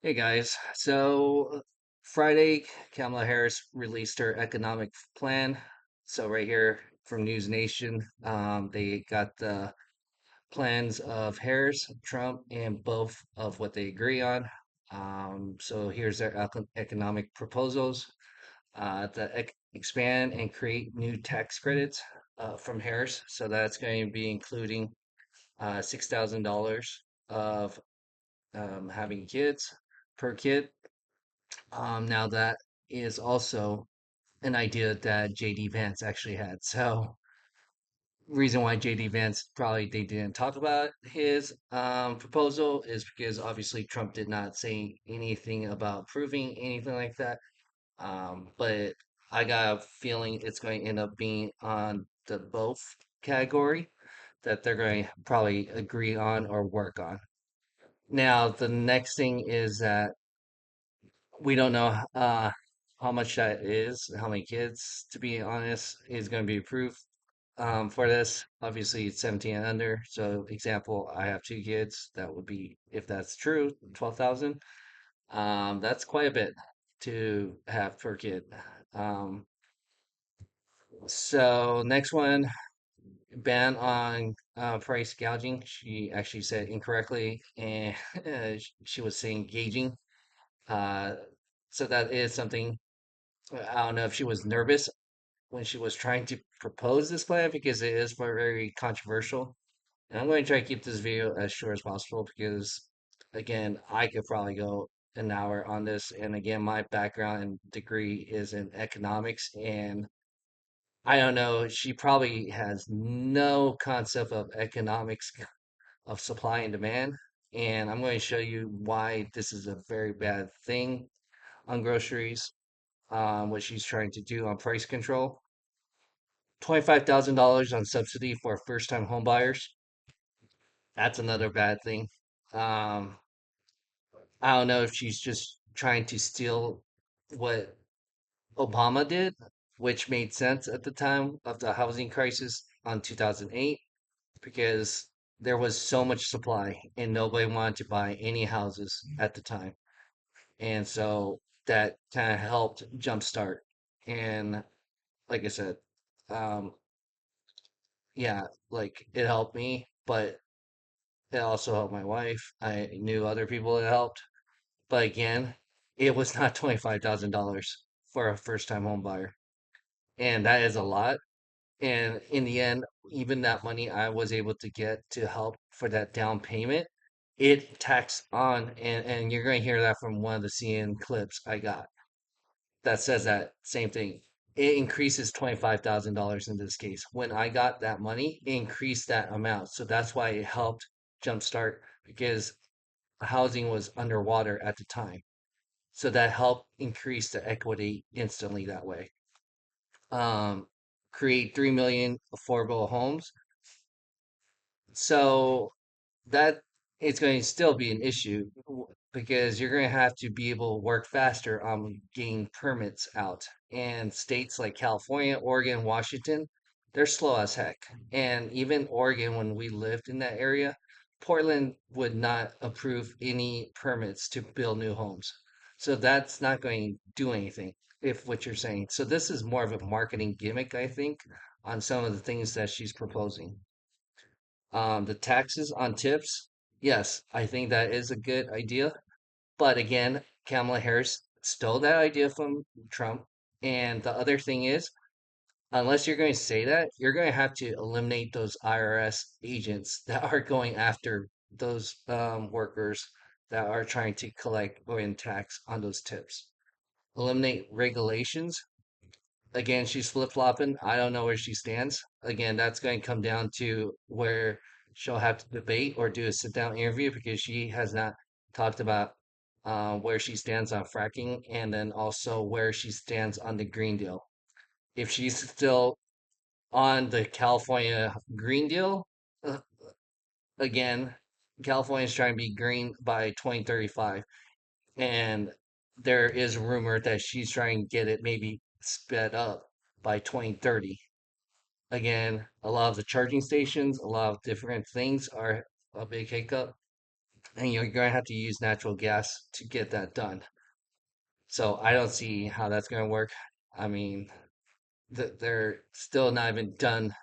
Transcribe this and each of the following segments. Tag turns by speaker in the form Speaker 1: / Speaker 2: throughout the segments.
Speaker 1: Hey guys, so Friday, Kamala Harris released her economic plan. So right here from News Nation, they got the plans of Harris, Trump, and both of what they agree on. So here's their economic proposals. Expand and create new tax credits from Harris. So that's going to be including $6,000 of having kids per kid. Now that is also an idea that JD Vance actually had. So reason why JD Vance probably they didn't talk about his proposal is because obviously Trump did not say anything about proving anything like that. But I got a feeling it's going to end up being on the both category that they're going to probably agree on or work on. Now, the next thing is that we don't know how much that is, how many kids, to be honest, is going to be approved for this. Obviously, it's 17 and under. So, example, I have two kids. That would be, if that's true, 12,000. That's quite a bit to have per kid. Um, so, next one, ban on price gouging. She actually said incorrectly, and she was saying gauging. Uh, so that is something. I don't know if she was nervous when she was trying to propose this plan because it is very controversial. And I'm going to try to keep this video as short as possible because, again, I could probably go an hour on this. And again, my background and degree is in economics. And I don't know, she probably has no concept of economics of supply and demand. And I'm going to show you why this is a very bad thing on groceries, what she's trying to do on price control. $25,000 on subsidy for first-time home buyers. That's another bad thing. Um, I don't know if she's just trying to steal what Obama did, which made sense at the time of the housing crisis on 2008, because there was so much supply and nobody wanted to buy any houses at the time. And so that kind of helped jumpstart. And like I said, um, yeah, like it helped me, but it also helped my wife. I knew other people it helped. But again, it was not $25,000 for a first time home buyer. And that is a lot. And in the end, even that money I was able to get to help for that down payment, it taxed on, and you're going to hear that from one of the CNN clips I got that says that same thing. It increases $25,000 in this case. When I got that money, it increased that amount. So that's why it helped jumpstart because housing was underwater at the time. So that helped increase the equity instantly that way. Um, Create 3 million affordable homes. So that it's going to still be an issue because you're going to have to be able to work faster on getting permits out. And states like California, Oregon, Washington, they're slow as heck. And even Oregon, when we lived in that area, Portland would not approve any permits to build new homes. So that's not going to do anything if what you're saying. So this is more of a marketing gimmick, I think, on some of the things that she's proposing. The taxes on tips, yes, I think that is a good idea. But again, Kamala Harris stole that idea from Trump. And the other thing is, unless you're going to say that, you're going to have to eliminate those IRS agents that are going after those workers that are trying to collect or in tax on those tips. Eliminate regulations. Again, she's flip-flopping. I don't know where she stands. Again, that's going to come down to where she'll have to debate or do a sit-down interview because she has not talked about where she stands on fracking and then also where she stands on the Green Deal. If she's still on the California Green Deal, uh, again, California is trying to be green by 2035. And there is rumor that she's trying to get it maybe sped up by 2030. Again, a lot of the charging stations, a lot of different things are a big hiccup. and you're going to have to use natural gas to get that done. So I don't see how that's going to work. I mean, they're still not even done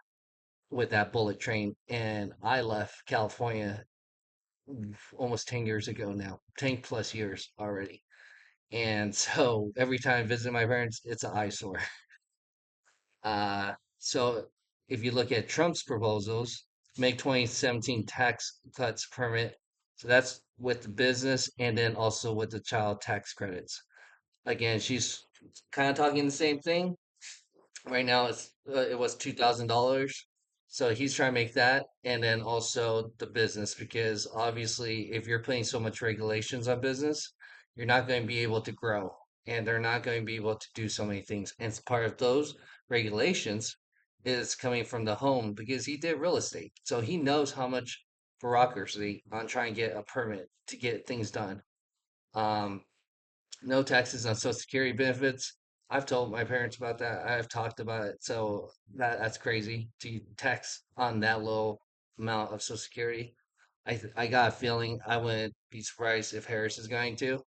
Speaker 1: with that bullet train, and I left California almost 10 years ago now, 10 plus years already. And so every time I visit my parents, it's an eyesore. So if you look at Trump's proposals, make 2017 tax cuts permanent. So that's with the business and then also with the child tax credits. Again, she's kind of talking the same thing. Right now, it was $2,000. So he's trying to make that, and then also the business, because obviously, if you're putting so much regulations on business, you're not going to be able to grow, and they're not going to be able to do so many things. And part of those regulations is coming from the home because he did real estate, so he knows how much bureaucracy on trying to get a permit to get things done. Um, no taxes on Social Security benefits. I've told my parents about that. I've talked about it. So that's crazy to tax on that low amount of Social Security. I got a feeling I wouldn't be surprised if Harris is going to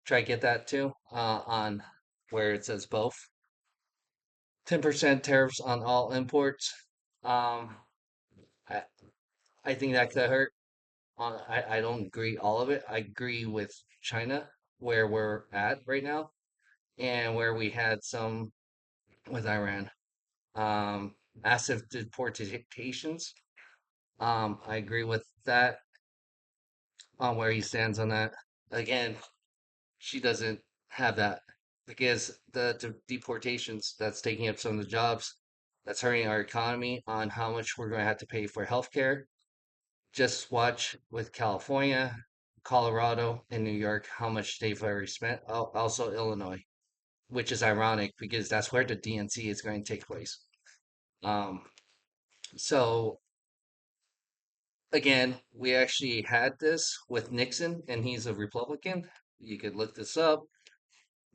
Speaker 1: try to get that too on where it says both. 10% tariffs on all imports. Um, I, I think that could hurt. I don't agree all of it. I agree with China where we're at right now and where we had some with Iran. Massive deportations. I agree with that on where he stands on that. Again, she doesn't have that because the deportations that's taking up some of the jobs, that's hurting our economy on how much we're going to have to pay for healthcare. Just watch with California, Colorado, and New York how much they've already spent. Also Illinois, which is ironic because that's where the DNC is going to take place. Um, so again, we actually had this with Nixon, and he's a Republican. You could look this up.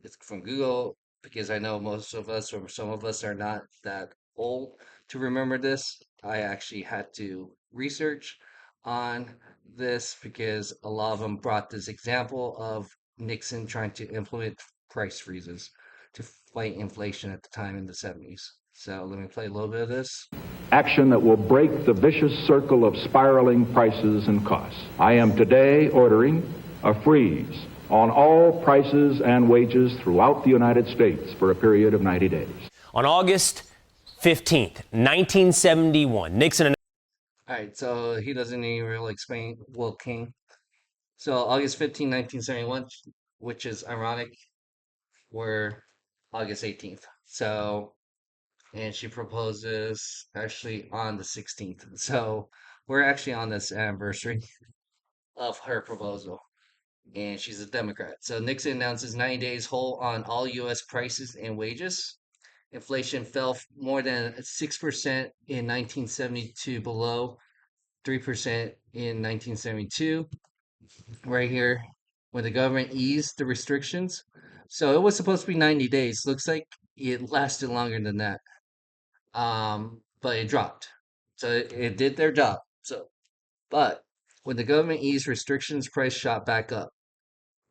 Speaker 1: It's from Google because I know most of us or some of us are not that old to remember this. I actually had to research on this because a lot of them brought this example of Nixon trying to implement price freezes to fight inflation at the time in the 70s. So let me play a little bit of this.
Speaker 2: Action that will break the vicious circle of spiraling prices and costs. I am today ordering a freeze on all prices and wages throughout the United States for a period of 90 days.
Speaker 3: On August 15th, 1971, Nixon.
Speaker 1: All right, so he doesn't even really explain Will King. So August 15, 1971, which is ironic, we're August 18th. So, and she proposes actually on the 16th. So we're actually on this anniversary of her proposal. And she's a Democrat. So Nixon announces 90 days hold on all U.S. prices and wages. Inflation fell more than 6% in 1972, below 3% in 1972. Right here, when the government eased the restrictions. So it was supposed to be 90 days. Looks like it lasted longer than that. But it dropped. So it did their job. So, but when the government eased restrictions, price shot back up.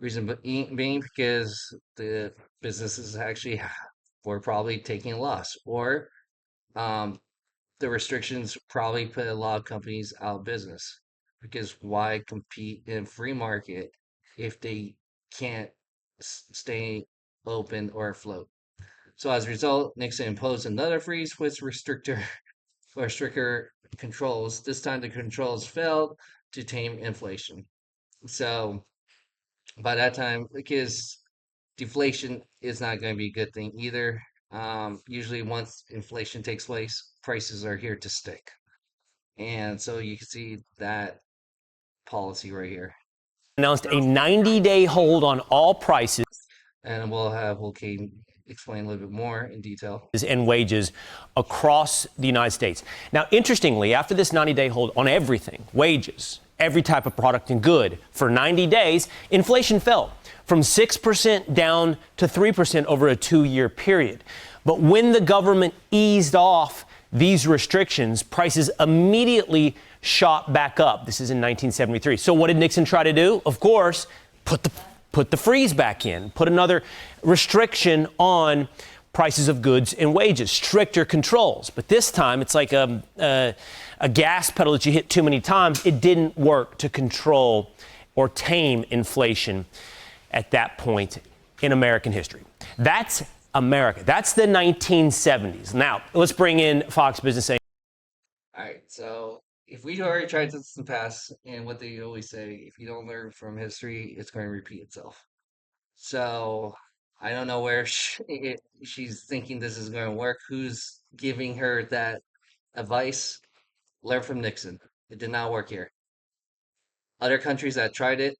Speaker 1: Reason being because the businesses actually were probably taking a loss, or um, the restrictions probably put a lot of companies out of business. Because why compete in free market if they can't stay open or afloat? So as a result, Nixon imposed another freeze with restrictor or stricter controls. This time the controls failed to tame inflation. So by that time, because deflation is not going to be a good thing either. Usually, once inflation takes place, prices are here to stick. And so you can see that policy right here.
Speaker 3: Announced a 90-day hold on all prices
Speaker 1: And we'll have Wilkie explain a little bit more in detail.
Speaker 3: and wages across the United States. Now, interestingly, after this 90-day hold on everything, wages, every type of product and good, for 90 days, inflation fell from 6% down to 3% over a 2-year period. But when the government eased off these restrictions, prices immediately shot back up. This is in 1973. So what did Nixon try to do? Of course, put the freeze back in, put another restriction on prices of goods and wages, stricter controls. But this time, it's like a gas pedal that you hit too many times. It didn't work to control or tame inflation at that point in American history. That's America. That's the 1970s. Now, let's bring in Fox Business.
Speaker 1: All right, so if we already tried this in the past, and what they always say, if you don't learn from history, it's going to repeat itself. So I don't know where she's thinking this is going to work. Who's giving her that advice? Learn from Nixon. It did not work here. Other countries that tried it,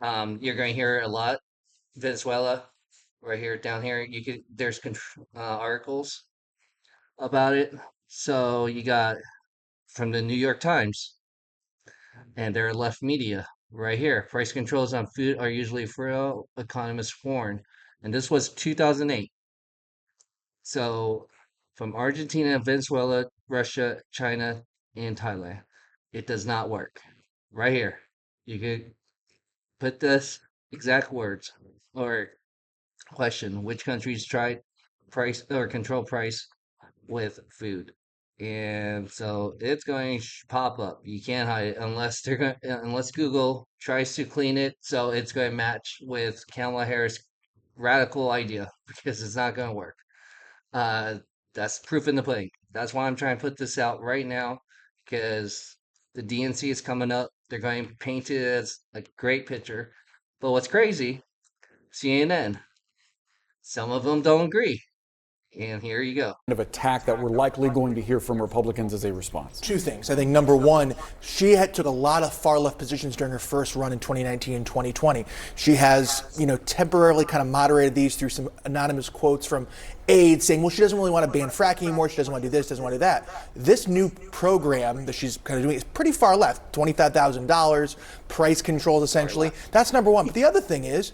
Speaker 1: you're going to hear a lot. Venezuela, right here, down here, there's articles about it. So you got from the New York Times and their left media right here. Price controls on food are usually frail, economists warn. And this was 2008. So from Argentina, Venezuela, Russia, China, and Thailand, it does not work. Right here. You could put this exact words or question, which countries tried price or control price with food? And so it's going to pop up. You can't hide it unless Google tries to clean it so it's going to match with Kamala Harris' radical idea because it's not going to work. Uh, that's proof in the pudding. That's why I'm trying to put this out right now because the DNC is coming up. They're going to paint it as a great picture. But what's crazy, CNN, some of them don't agree. And here you go.
Speaker 4: Of attack that we're likely going to hear from Republicans as a response?
Speaker 5: Two things. I think number one, she took a lot of far left positions during her first run in 2019 and 2020. She has, temporarily kind of moderated these through some anonymous quotes from aides saying, well, she doesn't really want to ban fracking anymore. She doesn't want to do this, doesn't want to do that. This new program that she's kind of doing is pretty far left, $25,000, price controls essentially. That's number one. But the other thing is,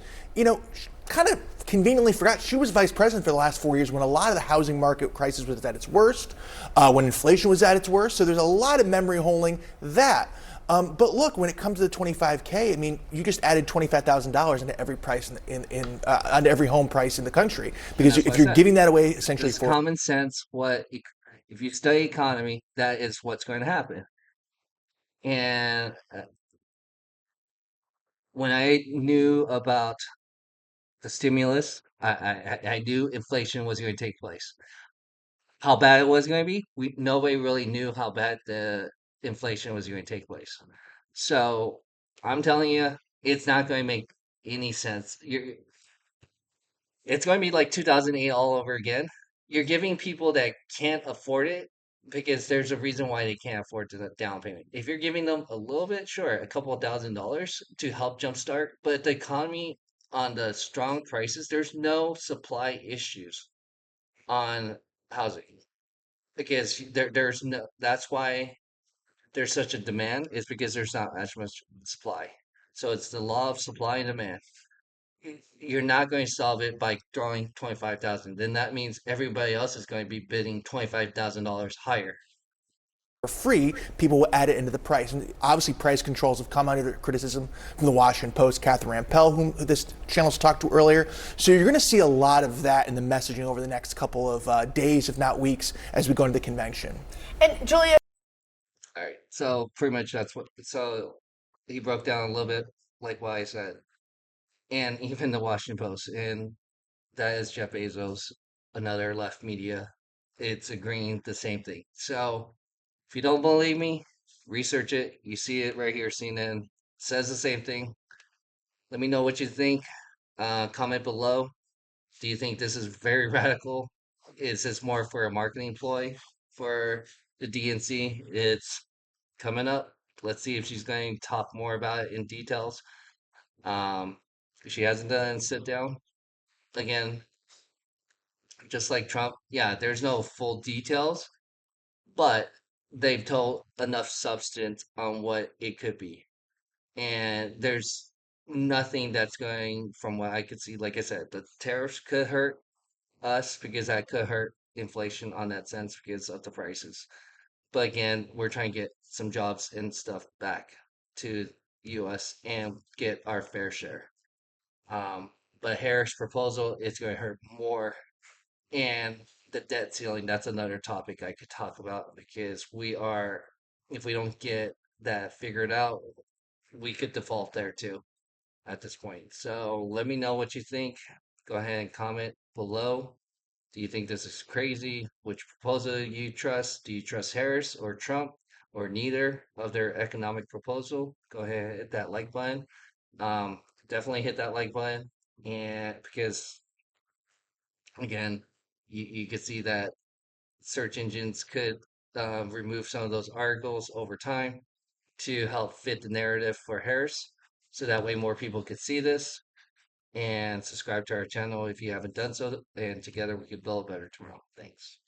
Speaker 5: kind of conveniently forgot she was vice president for the last 4 years when a lot of the housing market crisis was at its worst, when inflation was at its worst. So there's a lot of memory holding that. But look, when it comes to the 25K, I mean, you just added $25,000 into every price onto every home price in the country, because if you're giving that away essentially
Speaker 1: it's common sense. If you study economy, that is what's going to happen. And when I knew about the stimulus, I knew inflation was going to take place. How bad it was going to be, nobody really knew how bad the inflation was going to take place. So I'm telling you, it's not going to make any sense. It's going to be like 2008 all over again. You're giving people that can't afford it because there's a reason why they can't afford the down payment. If you're giving them a little bit, sure, a couple of $1,000s to help jumpstart, but the economy on the strong prices, there's no supply issues on housing because there's no. That's why there's such a demand is because there's not as much supply. So it's the law of supply and demand. You're not going to solve it by drawing 25,000. Then that means everybody else is going to be bidding $25,000 higher.
Speaker 5: for free, people will add it into the price. And obviously, price controls have come under criticism from the Washington Post, Catherine Rampell, whom this channel's talked to earlier. So you're going to see a lot of that in the messaging over the next couple of days, if not weeks, as we go into the convention.
Speaker 6: And Julia.
Speaker 1: All right. So pretty much so he broke down a little bit like what I said. And even the Washington Post, and that is Jeff Bezos, another left media, it's agreeing the same thing. So if you don't believe me, research it. You see it right here. CNN says the same thing. Let me know what you think. Comment below. Do you think this is very radical? Is this more for a marketing ploy for the DNC? It's coming up. Let's see if she's going to talk more about it in details. Um, she hasn't done a sit down. Again, just like Trump, yeah, there's no full details, but they've told enough substance on what it could be. And there's nothing that's going from what I could see. Like I said, the tariffs could hurt us because that could hurt inflation on that sense because of the prices. But again, we're trying to get some jobs and stuff back to US and get our fair share. Um, but Harris' proposal is going to hurt more. And the debt ceiling, that's another topic I could talk about because if we don't get that figured out, we could default there too at this point. So let me know what you think. Go ahead and comment below. Do you think this is crazy? Which proposal you trust? Do you trust Harris or Trump or neither of their economic proposal? Go ahead and hit that like button. Um, Definitely hit that like button, and because again, you can see that search engines could remove some of those articles over time to help fit the narrative for Harris, so that way more people could see this and subscribe to our channel if you haven't done so. And together we could build a better tomorrow. Thanks.